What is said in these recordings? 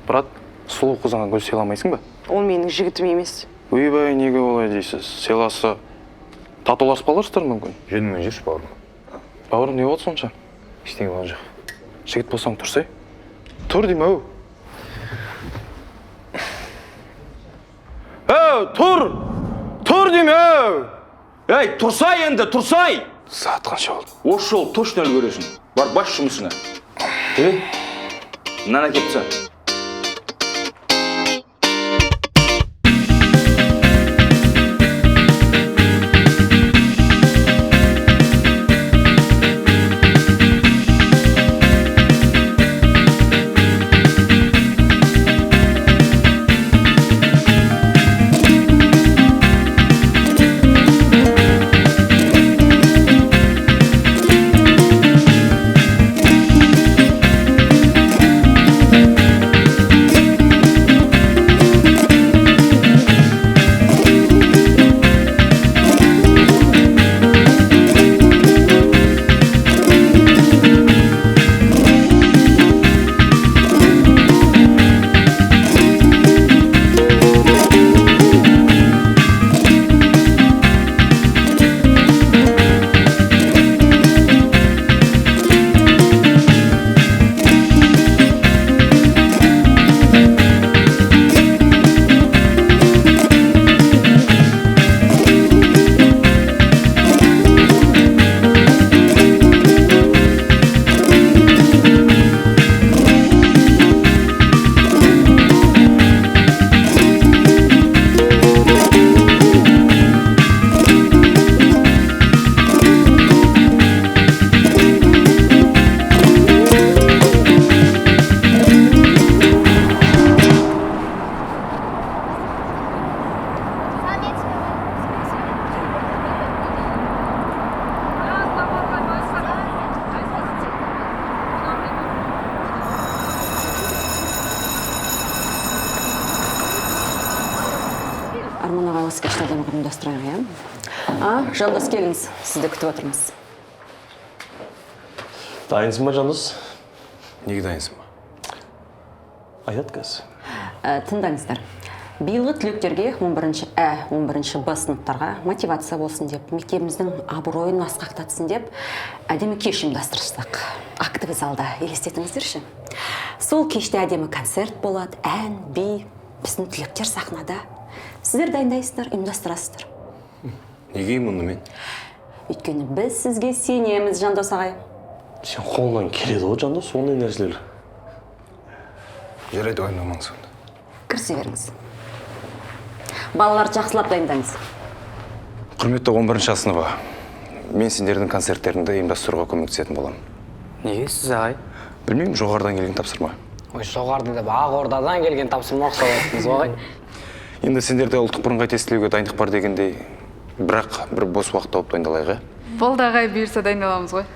брат, сұлу қызыңа гүл сыйламайсың ба? Ол менің жігітім емес. Ойбай, неге олай дейсіз? Сыйласа, татуласып қаларсыздар мүмкін. Жөніңмен жүрші, бауырым. Бауырым, не болды сонша? Ештеңе болған жоқ. Жігіт болсаң тұрсай. Тұр деймін, ау. Тұр! Тұр деймін, ау! Ей, тұрсай енді, тұрсай! Сағат қанша болды? Осы жол точно үлгересің. Бар, баш жұмысыңа. Мынаны әкепті. Арман ағай осы кешті адамға ұйымдастырайық, иә? Жандос келіңіз, сізді күтіп отырмыз. Дайынсың ба, Жандос? Неге дайынсың ба? Айтат кәз. Тыңдаңыздар. Биылғы түлектерге 11-ші Б сыныптарға мотивация болсын деп, мектебіміздің абыройын асқақтатсын деп, әдемі кеш ұйымдастырсақ. Актовый залда елестетіңіздерші. Сол кеште әдемі концерт болады, ән, би, біздің түлектер сахнада. Сіздер дайындайсыздар, ұйымдастырасыздар. Неге мұны мен? Өйткені біз сізге сенеміз, Жандос ағай. Сен қолынан келеді ғой, Жандос, ондай нәрселер. Жарайды, ойнамаң сонда. Кірісе беріңіз. Балалар жақсылап дайындаңыз. Құрметті 11-ші сыныбы, мен сендердің концерттеріңді ұйымдастыруға көмектесетін боламын. Неге сіз ағай? Білмеймін, жоғарыдан келген тапсырма. Ой, жоғарды деп Ақордадан келген тапсырма ұқсап отырсыз ғой. Енді сендерде ұлттық бірыңғай тестілеуге дайындық бар дегендей, бірақ бір бос уақыт тауып дайындалайық. Болды ағай, бұйырса дайындаламыз ғой.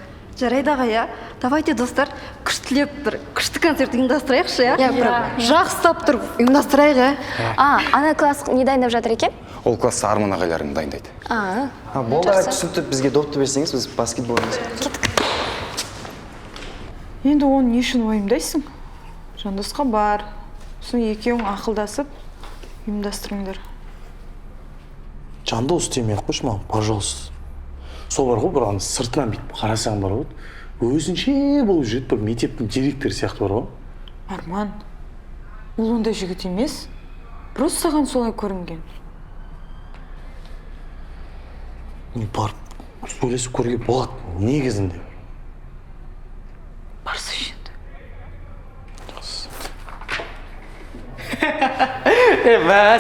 Жарайды ағай, иә? Давайте, достар, күштілеп бір күшті концерт ұйымдастырайықшы, иә? Жақсылап тұрып ұйымдастырайық, иә? Ана класс не дайындап жатыр екен? Ол класста Арман ағайларың дайындайды. Болды ағай, түсінтіп бізге допты берсеңіз, біз баскетбол ойнайық. Енді оны не үшін ойымдайсың? Жандосқа бар. Сосын екеуің ақылдасып ұйымдастырыңдар. Жандос демей-ақ қойшы маған, пожалуйста. Сол бар ғой, бір аны сыртынан бүйтіп қарасаң бар ғой, өзінше болып жүреді, бір мектептің директоры сияқты бар ғой. Арман, ол ондай жігіт емес. Просто саған солай көрінген. Барып, сөйлесіп көруге болады, негізінде. Барсы енді.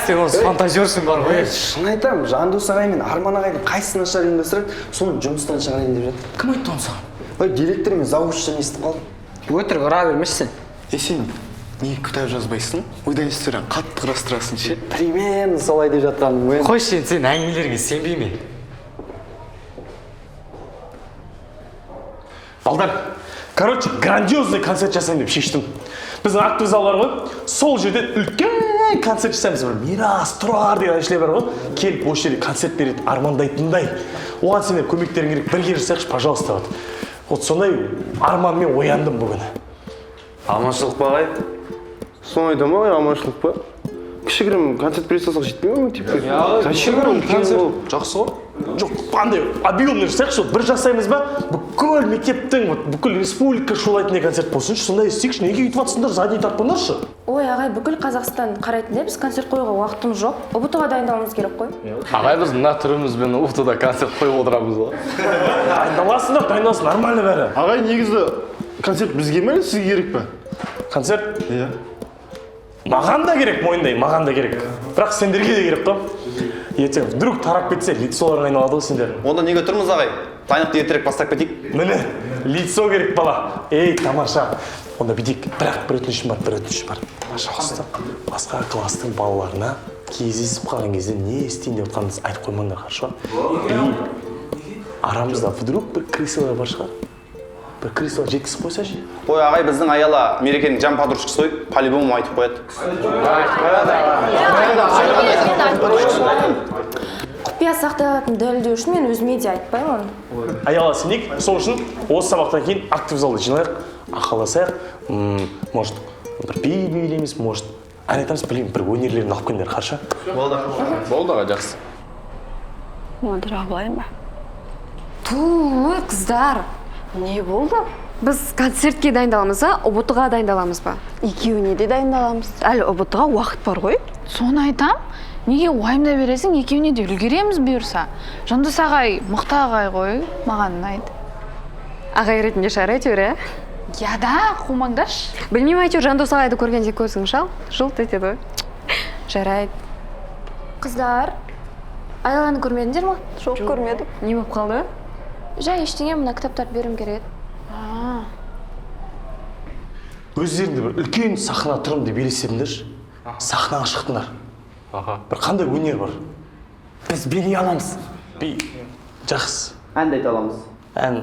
Сен осы фантазерсің бар ғой. Шын айтам, Жандос ағай мен Арман ағайды қайсысын ашар ұйымдастырады, соны жұмыстан шығарайын деп жатыр. Кім айтты оны саған? Ой, директор мен завучтан естіп қалдым. Өтірік ұра бермешсің. Сен не кітап жазбайсың? Ойдан істерін қатты құрастырасың ше? Примерно солай деп жатқаным ғой. Қойшы сен әңгімелерге сенбей ме? Балдар, короче, грандиозный концерт жасайын деп шештім. Біздің актовый зал бар ғой, сол жерде үлкен концерт жасаймыз. Бір Мирас, Тұрар деген әншілер бар ғой, келіп осы жерде концерт береді, армандайтындай. Оған сендер көмектерің керек, бірге жасайықшы, пожалуйста. Вот сондай арманмен ояндым бүгін. Аманшылық бағай. Соны айда ма, аманшылық па? Кішігірім концерт бере салсақ жетпей ма мектепте? Зачем концерт? Жақсы ғой. Жоқ, қандай объемный жасайықшы, бір жасаймыз ба, бүкіл мектептің, бүкіл республика шулайтын концерт болсыншы, сондай істейікші, неге үйтіп жатсыңдар, задний тартпаңдаршы. Ой, ағай, бүкіл Қазақстан қарайтын біз концерт қоюға уақытымыз жоқ. ұбт-ға дайындалуымыз керек қой. Ағай, біз мына түрімізбен ұбт-да концерт қойып отырамыз ғой. Дайындаласыңдар, дайындалсын, нормально бәрі. Ағай, негізі концерт бізге ме, сізге керек пе? Концерт? Иә. Маған да керек, мойындайын, маған да керек. Бірақ сендерге де керек қой. Ертең вдруг тарап кетсе, лицоларың айналады ғой сендер. Онда неге тұрмыз ағай? Дайындықты ертерек бастап кетейік. Міне, лицо керек бала. Ей, тамаша. Онда бүйтейік. Бірақ бір өтінішім бар. Пожалуйста, басқа класстың балаларына кездесіп қалған кезде не істейін деп отқаныңызды айтып қоймаңдар, хорошо? И арамызда вдруг бір кресло бар шығар. Бір кресло жеткізіп қойсашы. Ой, ағай, біздің аяла мерекенің жан подружкасы ғой, по-любому айтып қояды. Құпия сақталатын дәлелдеу үшін мен өзіме де айтпаймын. Аяла сенейік, сол үшін осы сабақтан кейін актив залды жиналайық, ақылдасайық. Может, бір би билейміз, может, ән айтамыз, білмеймін, бір өнерлерін алып келіңдер, хорошо? Болды аға, жақсы. Мадыра былай ма? Туй, қыздар. Не болды? Біз концертке дайындаламыз ба, ұбт-ға дайындаламыз ба? Екеуіне де дайындаламыз. Әлі ұбт-ға уақыт бар ғой? Соны айтам, неге уайымдай бересің, екеуіне де үлгереміз бұйырса. Жандос ағай, мықты ағай ғой, маған ұнайды. Ағай ретінде шығар әйтеуір, ә? Я да, қумаңдаш. Білмеймін әйтеуір Жандос ағайды көргенде көзің жылт етеді ғой. Жарайды. Қыздар, Аяланы көрмедіңдер ма? Жоқ, көрмедім. Не болып қалды? Жай ештеңе, мына кітаптарды беруім керек. Өздеріңді бір үлкен сахна тұрым деп елестедіңдерші. Сахнаға шықтыңдар. Бір қандай өнер бар? Біз билей аламыз. Би, жақсы. Ән де айта аламыз. Ән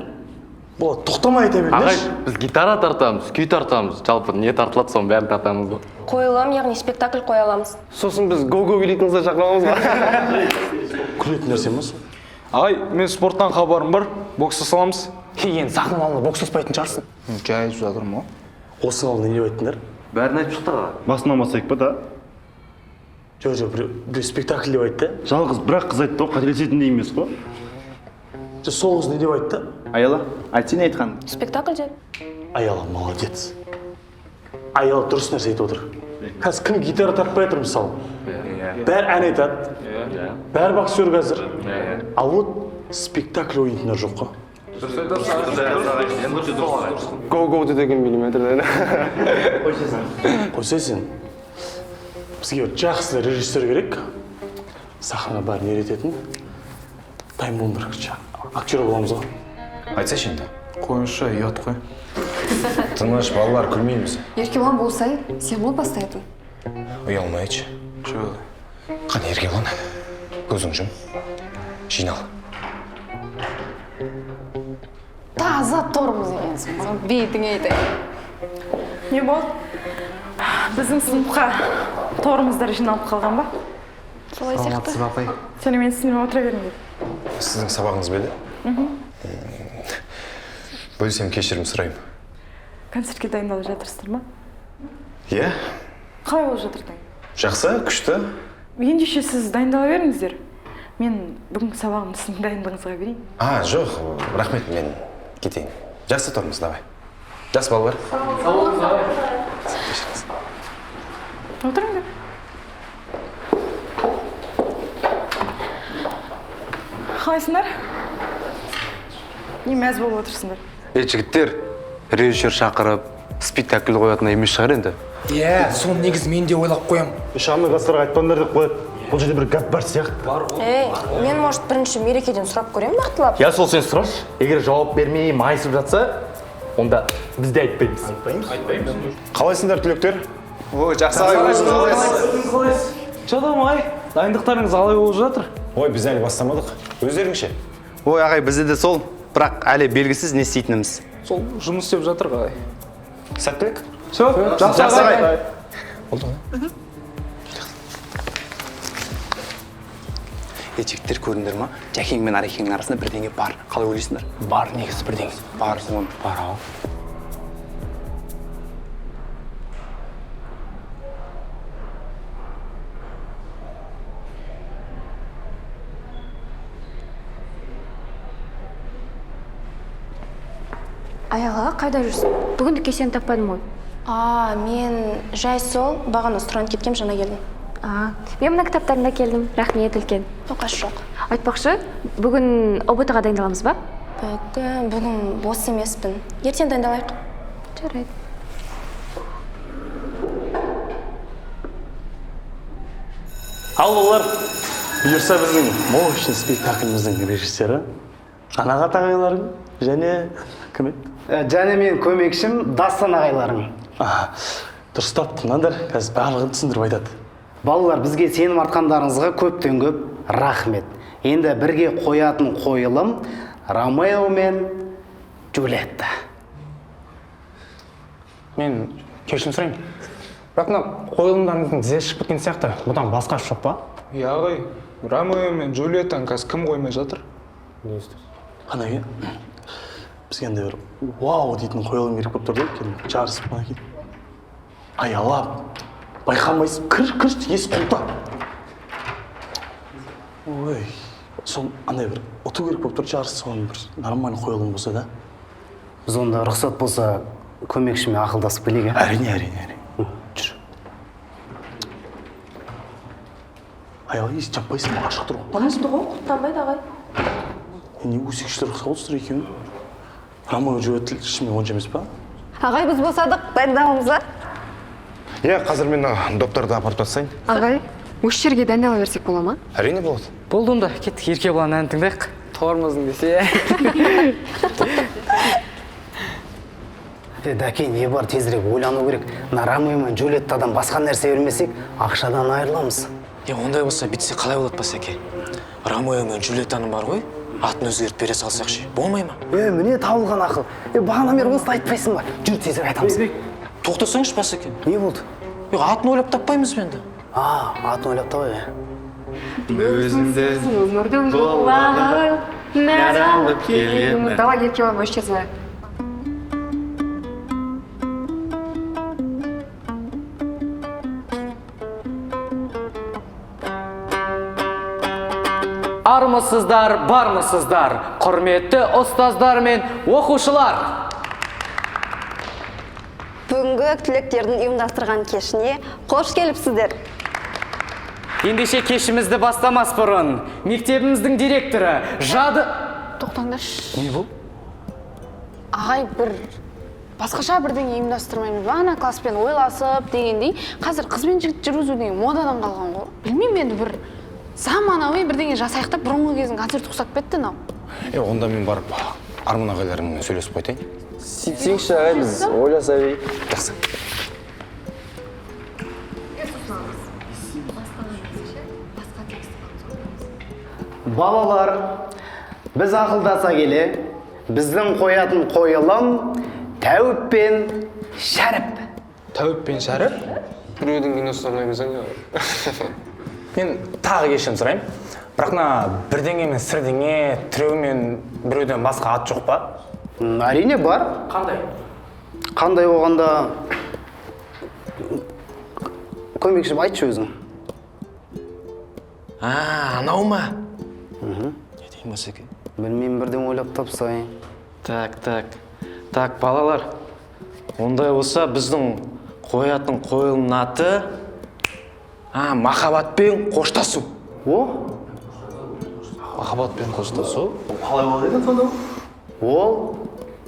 болады, тоқтамай айта беріңдерші. Ағай, біз гитара тартамыз, күй тартамыз. Жалпы не тартылады, соның бәрін тартамыз ғой. Қойылым, яғни спектакль қоя аламыз. Сосын біз го-го билейтініңізді шақырамыз ба? Күлетін нәрсе ма сол? Ағай, мен спорттан хабарым бар, бокс саламыз. Кейін сахнаның алдында бокстаспайтын шығарсың. Жай жатырмын ғой. Осының алдында не айтыңдар? Бәрін айтып шықты аға. Басынан бастайық па да? Жоқ, біреу спектакль деп айтты. Жалғыз бірақ қыз айтты ғой, қателесетіндей емес қой. Сол қыз не деп айтты? Аяла, айт сен айтқан. Спектакль деп. Аяла, молодец. Аяла дұрыс нәрсе айтып отыр. Қазір кім гитара тартпай отыр мысалы? Бәрі ән айтады. Бәрі боксер қазір. Ал вот спектакль ойнайтындар жоқ қой. Го-го деген миллиметр. Қойсай сен. Бізге жақсы режиссер керек. Сахнаға бәрін үйрететін. Тайм бір актер боламыз ғой. Айтсайшы енді. Қойыншы, ұят қой. Тыныш, балалар күлмейміз. Еркебұлан болсай, сен бол бастайтын. Ұялмайыншы. Жоқ. Қане Еркебұлан, көзің жұм. Жинал. Таза тормыз екенсің, бейтіңе айтайын. Не болды? Біздің сыныпқа торымыздар жиналып қалған ба? Солай сияқты. Сәлеметсіздер ме, отыра беріңдер. Сіздің сабағыңыз бе еді? Бөлсем кешірім сұраймын. Концертке дайындалып жатырсыздар ма? Иә? Қалай болып жатыр? Жақсы, күшті. Ендеше сіз дайындала беріңіздер. Мен бүгінгі сабағымды сіздің дайындығыңызға берейін. Жоқ, рахмет, мен кетейін. Жақсы тұрмыз, давай. Жақсы балалар. Отырыңдар. Қалайсыңдар? Не мәз болып отырсыңдар? Жігіттер, режиссер шақырып, спектакль қоятын емес шығар енді. Иә, соны негізі мен де ойлап қоям. Шамы қастарға айтпаңдар деп қояды. Бұл жерде бір гәп бар сияқты. Мен, может, бірінші мерекеден сұрап көрем нақтылап. Я сол сен сұрашы. Егер жауап бермей майысып жатса, онда біз де айтпаймыз. Қалайсыңдар түлектер? Жақсы ағай. Жадам ай, дайындықтарыңыз қалай болып жатыр? Ой, біз әлі бастамадық. Өздеріңше. Ой, ағай, бізде де сол, бірақ әлі белгісіз не істейтініміз. Сол жұмыс істеп жатыр қалай. Сәттілік? Жақсы ағай. Болды ғой. Жігіттер көріңдер ма? Жәкең мен Арекеңнің арасында бірдеңе бар. Қалай ойлайсыңдар? Бар негізі бірдеңе. Бар, соған. Бар ау. Аяла, қайда жүрсің? Бүгіндікке сені таппадым ғой. Мен жай сол, бағана сұранып кеткем, жаңа келдім. Мен мына кітаптарында келдім. Рахмет үлкен. Тоқаш жоқ. Айтпақшы, бүгін ОБТ-ға дайындаламыз ба? Бүгін бос емеспін. Ертең дайындалайық. Жарайды. Ал олар, бұйырса біздің мощный спектакліміздің режиссері Қанағат ағайларың және кім еді? Және мен көмекшім Дастан ағайларың. Дұрыстап тыңдаңдар, қазір барлығын түсіндіріп айтады. Балалар, бізге сенім артқандарыңызға көптен көп рахмет. Енді бірге қоятын қойылым Ромео мен Джульетта. Мен кешірім сұрайын. Бірақ мына қойылымдарыңыздың тізесі шығып кеткен сияқты. Бұдан басқа жоқ па? Иә ағай, Ромео мен Джульеттаны қазір кім қоймай жатыр? Қана ке? Бізге андай бір вау дейтін қойылым керек болып тұр да, жарысып қана ке. Аялап, байқамайсың, кір ес құлта. Ой, сол андай бір ұту керек болып тұр, жарыс соған бір нормальный қойылым болса да. Біз онда рұқсат болса көмекшіме ақылдасып келейік. Әрине. Жүр. Аяла, ес жаппайсың, ашық тұр ғой. Ашықты ғой, құттанбайды ағай. Не өсекшілер ұқсап екен? Ромео Джульетта ішімен онша емес па? Ағай, біз босадық, дайындаламыз ба? Иә, қазір мен доптарды апарып тастайын. Ағай, осы жерге дайындала берсек бола ма? Әрине болады. Болды онда, кеттік ерке болан ән тыңдайық. Тормыздың десе. Дәке, не бар, тезірек ойлану керек. Ромео мен Джульеттадан басқа нәрсе бермесек, ақшадан айырыламыз. Ондай болса, бітсе қалай болады басеке? Ромео мен Джульеттаның бар ғой, атын өзгертіп бере салсақ ше, болмай ма? Міне табылған ақыл. Бағана бері осылай айтпайсың ба? Жүр тезірек айтамыз. Тоқтасаңшы басеке. Не болды? Атын ойлап таппаймыз бе енді? Атын ойлап табай. Өмірдің жолағы нәралып келемін. Давай ерке болам, осы жерде. Армысыздар, бармысыздар, құрметті ұстаздар мен оқушылар. Бүгінгі түлектердің ұйымдастырған кешіне қош келіпсіздер. Ендеше кешімізді бастамас бұрын, мектебіміздің директоры Жады... Тоқтаңдаршы. Не бұл? Ағай, басқаша бірдеңе ұйымдастырмаймыз ба? Ана класспен ойласып дегендей, қазір қыз бен жігіт жүргізу деген модадан қалған ғой. Білмеймін, енді бір заманауи бірдеңе жасайық та, бұрынғы кездің концерт ұқсап кетті мынау. Онда мен барып Арман ағайлармен сөйлесіп қайтайын. Сөйтсеңші ағай, біз ойласа берейік. Жақсы. Балалар, біз ақылдаса келе, біздің қоятын қойылым Тәуіп пен Шәріп. Тәуіп пен Шәріп? Біреудің киносы ойнаймыз аңға. Мен тағы кешірім сұрайын. Бірақ бірдеңе мен сірдеңе, тіреу мен біреуден басқа ат жоқ па? Әрине бар. Қандай? Қандай оғанда көмекші айтшы өзің. Анау ма? Не дейін басеке? Білмеймін, бірден ойлап тапсайын. Так, балалар. Ондай болса біздің қоятын қойылымның аты махаббатпен қоштасу. Махаббатпен қоштасу? Қалай болады екен сонда? Ол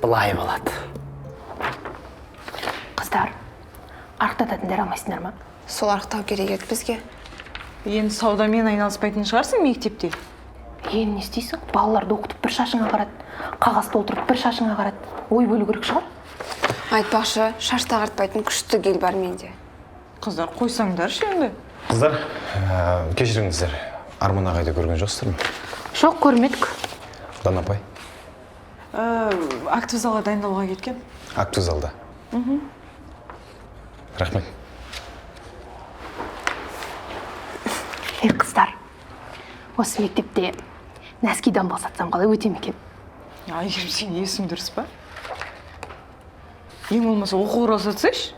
былай болады. Қыздар, арықтататындар алмайсыңдар ма? Сол арықтау керек еді бізге. Енді саудамен айналыспайтын шығарсың мектепте? Енді не істейсің? Балаларды оқытып бір шашыңа қарат, қағаз толтырып бір шашыңа қарат. Ой бөлу керек шығар? Айтпақшы, шашты ағартпайтын күшті гел бар менде. Қыздар, қойсаңдаршы енді. Қыздар, кешіріңіздер. Арман ағайды көрген жоқсыздар ма? Жоқ, көрмедік. Дана апай? Актив залға дайындалуға кеткен. Актив залда? Рахмет. Қыздар, осы мектепте нәскидан босатсам қалай өтем екен? Айгерім, сен есің дұрыс па? Ең болмаса оқу рұқсатсайшы.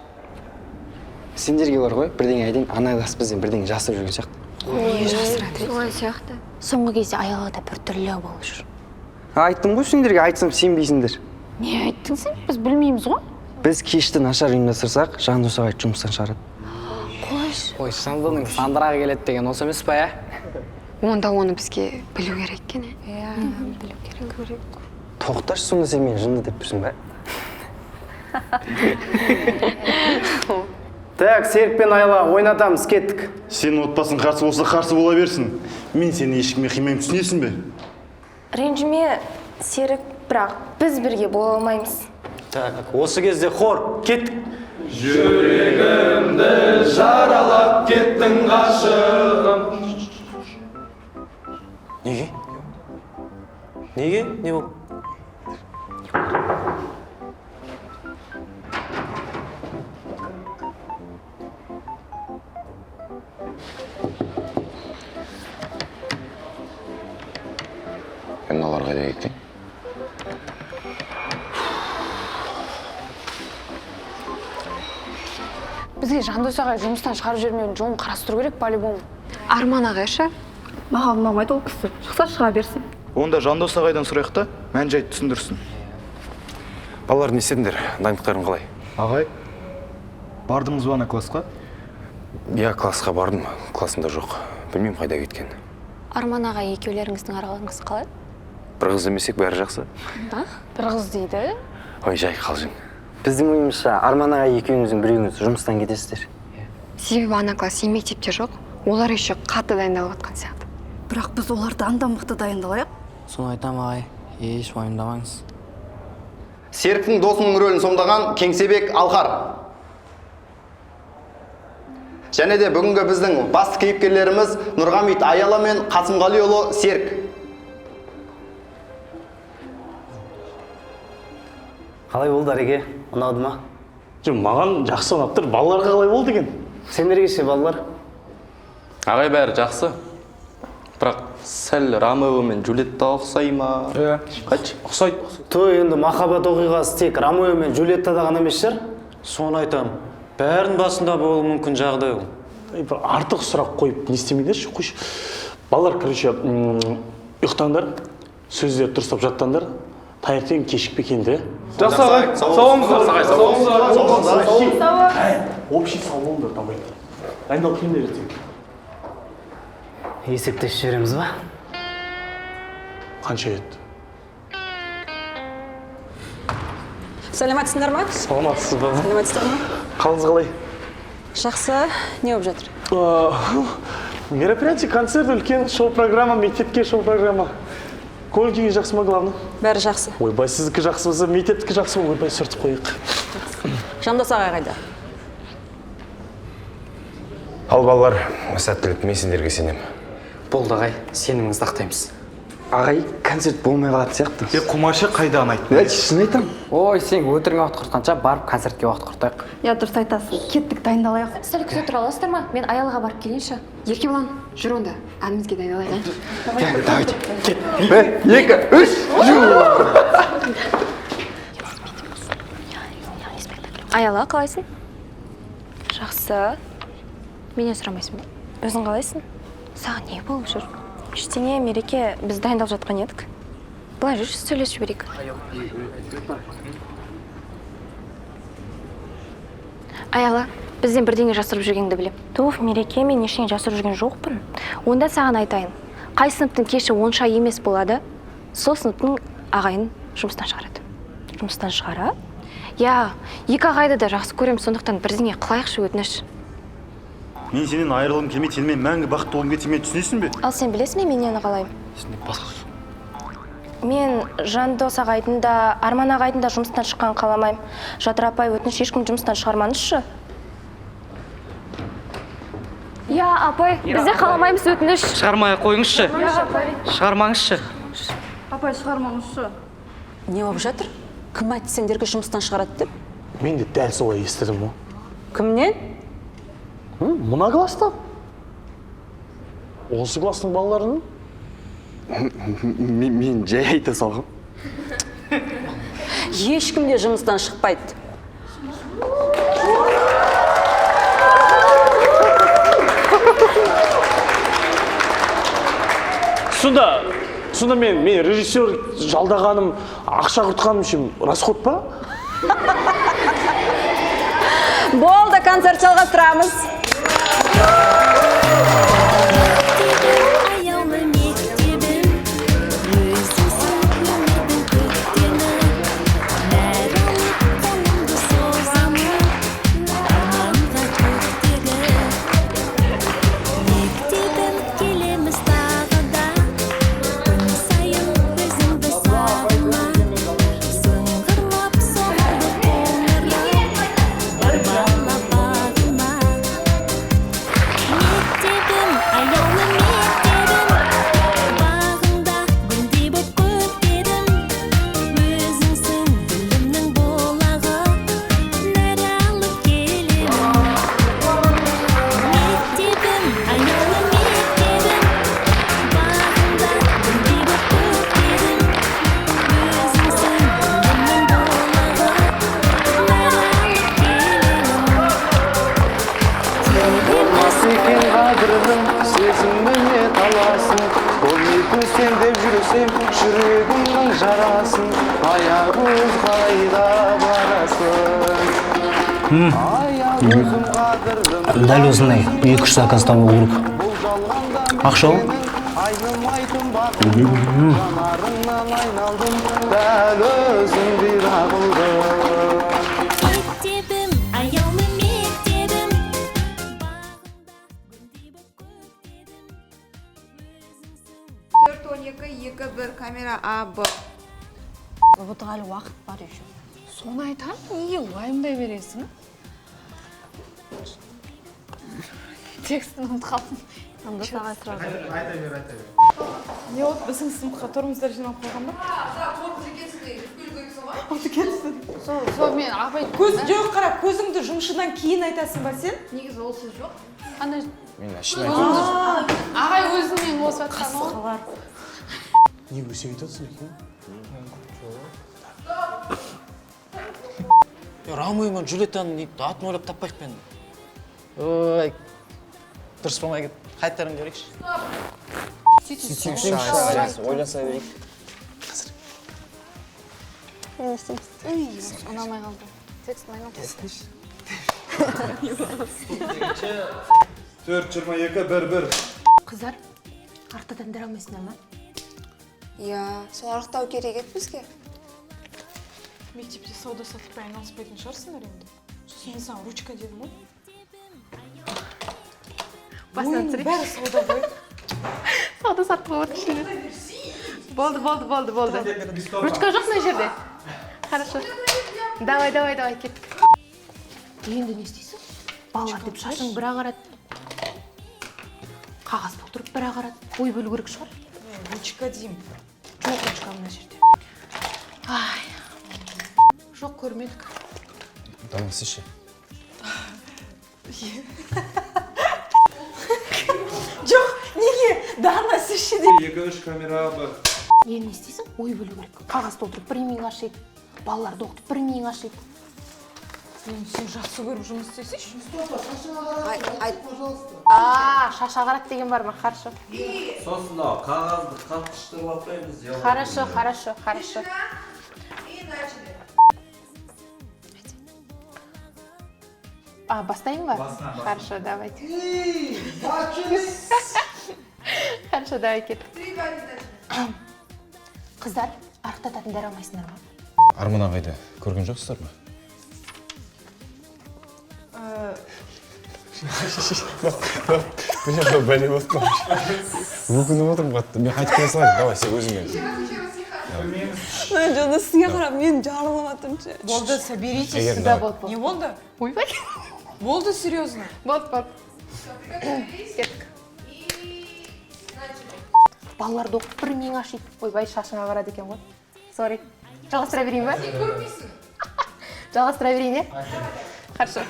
Сендерге бар ғой, бірдеңе айтайын, анайлас бізден бірдеңе жасып жүрген сияқты. Не жасырады? Солай сияқты. Соңғы кезде аялада бір түрлі болып жүр. Айттым ғой сендерге, айтсам сенбейсіңдер. Не айттың сен? Біз білмейміз ғой. Біз кешті нашар ұйымдастырсақ, Жандос ағай жұмыстан шығарады. Ой, Жандоның сандырақ келеді деген осы емес па, Онда оны бізге білу керек екен. Білу керек. Тоқташы, сонда сен мені жынды деп тұрсың ба? Так, Серік пен Айла ойнатамыз, кеттік. Сен отбасың қарсы болса қарсы бола берсін. Мен сені ешкімге қимаймын, түсінесің бе? Ренжіме, Серік, бірақ біз бірге бола алмаймыз. Так, осы кезде хор, кеттік. Жүрегімді жаралап кеттің ғашығым. Неге? Неге? Не бұл? Мыналар қайда кеткен? Бізге Жандос ағай жұмыстан шығарып жібермеудің жолын қарастыру керек, по-любому. Арман ағай ше? Маған ұнамайды ол кісі. Шықса шыға берсін. Онда Жандос ағайдан сұрайық та, мән жайды түсіндірсін. Балалар, не істедіңдер? Дайындықтарың қалай? Ағай, бардыңыз ба ана классқа? Я классқа бардым, классымда жоқ. Білмеймін қайда кеткен. Арман ағай екеулеріңіздің араларыңыз қалай? Бір қыз демесек бәрі жақсы. Бір қыз дейді. Ой, жай қалжың. Біздің ойымызша, Арман ағай екеуіңіздің біреуіңіз жұмыстан кетесіздер. Себебі ана класс мектепте жоқ. Олар еще қатты дайындалып жатқан сияқты. Бірақ біз олардан да мықты дайындалайық. Соны айтам ағай, еш уайымдамаңыз. Серіктің досының рөлін сомдаған Кеңсебек Алқар. Және де бүгінгі біздің басты кейіпкерлеріміз Нұрғамит Аяла мен Қасымғалиұлы Серік. Қалай болды Ареге? Ұнады ма? Маған жақсы ұнап тұр, балаларға қалай болды екен? Сендерге ше балалар? Ағай бәрі жақсы. Бірақ сәл Ромео мен Джульетта ұқсай ма? Қайт, ұқсайды. Той енді махаббат оқиғасы тек Ромео мен Джульеттада ғана емес шығар? Соны айтам. Бәрін басында болуы мүмкін жағдай ол. Бір артық сұрақ қойып не істемейдерші, қойшы. Балалар, короче, ұйықтаңдар, сөздер дұрыстап жаттаңдар. Таңертең кешікпей келді. Жақсы ағай, сауыңыздар. Общий сау болыңдар, тамайды. Дайындалып келіңдер ертең. Есептесіп жібереміз ба? Қанша еді? Сәлеметсіңдер ма? Саламатсыз ба? Сәлеметсіздер ма? Қалыңыз қалай? Жақсы, не болып жатыр? Мероприятие, концерт, үлкен шоу-программа, мектепке шоу-программа. Көңіл жақсы ма, главный? Бәрі жақсы. Ойбай, сіздікі жақсы болса, мектептікі жақсы болса, ойбай, сүртіп қойық. Жандос ағай қайда? Ал балалар, сәттілік, мен сендерге сенем. Болды ағай, сеніміңізді ақтаймыз. Ағай, концерт болмай қалады сияқты. Құмашы қайда айтты? Шын айтам. Ой, сен өтіріңе уақыт құртқанша барып концертке уақыт құртайық. Я дұрыс айтасың. Кеттік, дайындалайық. Сәл күте тұра аласыздар ма? Мен Аялаға барып келейінші. Еркебұлан, жүр онда. Әнімізге дайындалайық. Екі, үш, Аяла, қалайсың? Жақсы. Менен сұрамайсың ба? Өзің қалайсың? Саған не болып жүр? Ештеңе, Мереке, біз дайындалып жатқан едік. Былай жүрші, сөйлесіп жіберейік. Аяла, бізден бірдеңе жасырып жүргенді білем. Туф, Мереке, мен ештеңе жасырып жүрген жоқпын. Онда саған айтайын. Қай сыныптың кеші онша емес болады, сол сыныптың ағайын жұмыстан шығарады. Жұмыстан шығарады? Я, екі ағайды да жақсы көрем, сондықтан бірдеңе қылайықшы, өтініш. Мен сенен айырылым келмей, сенімен мәңгі бақытты болғым келсе, мен түсінесің бе? Ал сен білесің бе, мен нені қалаймын? Мен Жандос ағайдың да, Арман ағайдың да жұмыстан шыққан қаламайым. Жадыр апай, өтініш ешкім жұмыстан шығармаңызшы. Я, апай, бізде қаламаймыз, өтініш. Шығармай қойыңызшы. Шығармаңызшы. Апай, шығармаңызшы. Не болып жатыр? Кім айтты сендерге жұмыстан шығарады деп? Мен де дәл солай естідім о. Кімнен? Мына класста. Осы класстың балаларының? Мен жай айта салғым. Ешкім де жұмыстан шықпайды. сонда мен режиссер жалдағаным, ақша құртқаным үшін расход па? Болды, концерт жалғастырамыз. Дәл осындай 2-3 заказ табу керек. Ақша ол? Камера АБ. Бұтығалы уақыт бар еще. Соны айтам, неге уайымдай бересің? Текстін ұмытқалдым. Анда саған сразу. Айта бер. Не от біздің сыныпқа тұрмыздар жинап қойған ба? Сол мен апай Жоқ, қара, көзіңді жұмшыдан кейін айтасың ба сен? негізі ол сөз жоқ. Ана Мен ашын айтамын. ағай өзіңмен осып айтқан ол. Не өсек айтасың екен? Ромео мен Джульеттаның атын ойлап таппайық мен. Ой, дұрыс болмай кет. Қайтарым көрейікші. Ойласа берейік. Не істейміз? Ұнамай қалды. Текстін айналып. 4-22-1-1. Қыздар, артадан дәр алмайсыңдар ма? Иә, сол арықтау керек еді бізге. Мектепте сауда сатып айналыспайтын шығарсыңдар енді. Сосын мен саған ручка дедім ғой. Басынан Ойын бәрі сауда ғой. Сауда сатып отыр ішінде. Болды. Ручка жоқ мына жерде. Хорошо. Давай, кеттік. Енді не істейсің? Балалар деп шашың бір ағарады. Қағаз толтырып бір ағарады. Ой бөлу керек шығар. Ручка деймін. Жоқ, ручка мына жерде. Ай. Жоқ көрмедік. Танысышы. Жоқ, неге? Дана сіші деп. 2-3 камера бар. Енді не істейсің? Ой бөлу керек. Қағаз толтырып бір миың ашиды. Балаларды оқытып бір миың ашиды. Сен жақсы көріп жұмыс істесейші. Шаш ағарат деген бар ма? Хорошо. Сосын қағазды қалтқыштырып алпаймыз. Хорошо. Бастайын ба? Хорошо, давайте. Хорошо, давай кеттік. Қыздар, арықтататын дәр алмайсыңдар ма? Арман ағайды көрген жоқсыздар ма? Мен жаңа бәле болып өкініп отырмын қатты. Мен қайтып келе салайын. Давай, сен өзің кел. Жолда сізге қарап мен жарылып атымшы. Болды, соберитесь. Егер Да, давай. не болды? Ойбай. Болды, серьезно. Болды. Кеттік. Балаларды оқытып бір миың ашиды. Ойбай, шашың ағарады екен ғой. Сори. Жалғастыра берейін ба? Жалғастыра берейін, е? Хорошо.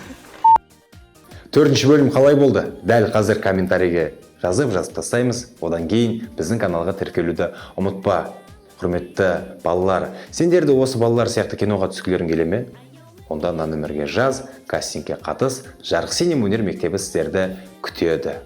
4-ші бөлім қалай болды? Дәл қазір комментарийге жазып тастаймыз. Одан кейін біздің каналға тіркелуді ұмытпа. Құрметті балалар, сендер де осы балалар сияқты киноға түскілерің келе ме? Онда мына нөмірге жаз, кастингке қатыс, Жарық синема өнер мектебі сіздерді күтеді.